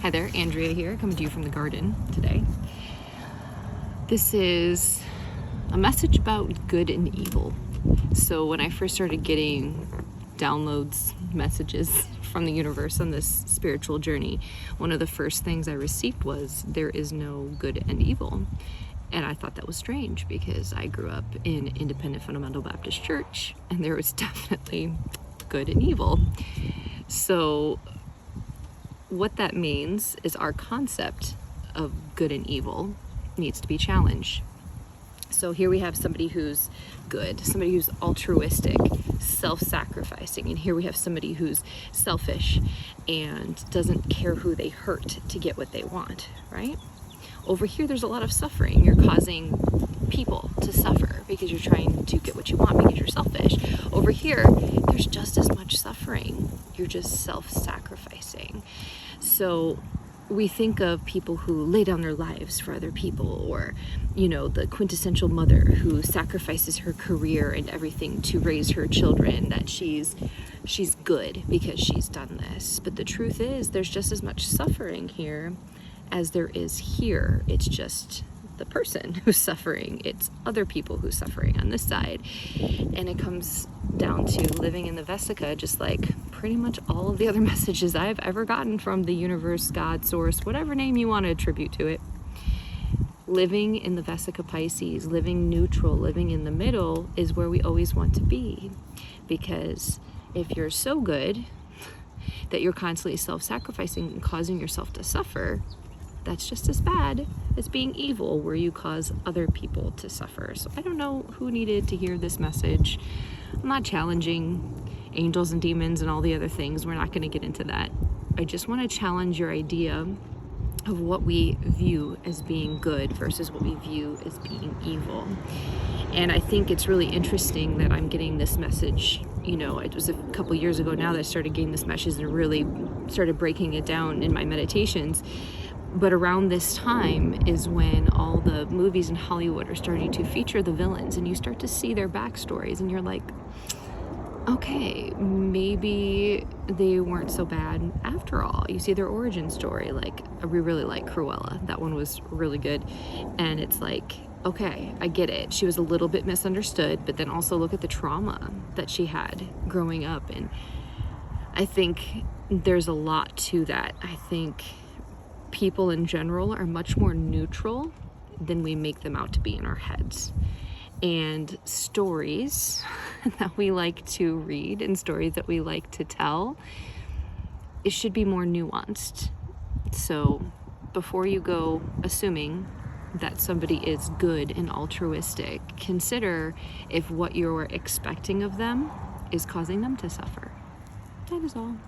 Hi there, Andrea here, coming to you from the garden today. This is a message about good and evil. So when I first started getting downloads, messages from the universe on this spiritual journey, one of the first things I received was there is no good and evil. And I thought that was strange because I grew up in Independent Fundamental Baptist Church and there was definitely good and evil. So what that means is our concept of good and evil needs to be challenged. So here we have somebody who's good, somebody who's altruistic, self-sacrificing, and here we have somebody who's selfish and doesn't care who they hurt to get what they want, right? Over here, there's a lot of suffering. You're causing people to suffer because you're trying to get what you want because you're selfish. Over here, there's just as much suffering. You're just self-sacrificing. So we think of people who lay down their lives for other people, or, the quintessential mother who sacrifices her career and everything to raise her children, that she's good because she's done this. But the truth is, there's just as much suffering here as there is here. It's just the person who's suffering. It's other people who's suffering on this side. And it comes down to living in the Vesica, just like pretty much all of the other messages I've ever gotten from the universe, God, source, whatever name you want to attribute to it. Living in the Vesica Pisces, living neutral, living in the middle is where we always want to be. Because if you're so good that you're constantly self-sacrificing and causing yourself to suffer, that's just as bad as being evil, where you cause other people to suffer. So I don't know who needed to hear this message. I'm not challenging angels and demons and all the other things. We're not going to get into that. I just want to challenge your idea of what we view as being good versus what we view as being evil. And I think it's really interesting that I'm getting this message. It was a couple years ago now that I started getting this message and really started breaking it down in my meditations. But around this time is when all the movies in Hollywood are starting to feature the villains, and you start to see their backstories, and you're like, okay, maybe they weren't so bad after all. You see their origin story. Like, we really like Cruella. That one was really good. And it's like, okay, I get it. She was a little bit misunderstood, but then also look at the trauma that she had growing up. And I think there's a lot to that. I think people in general are much more neutral than we make them out to be in our heads. And stories that we like to read and stories that we like to tell, it should be more nuanced. So before you go assuming that somebody is good and altruistic, consider if what you're expecting of them is causing them to suffer. That is all.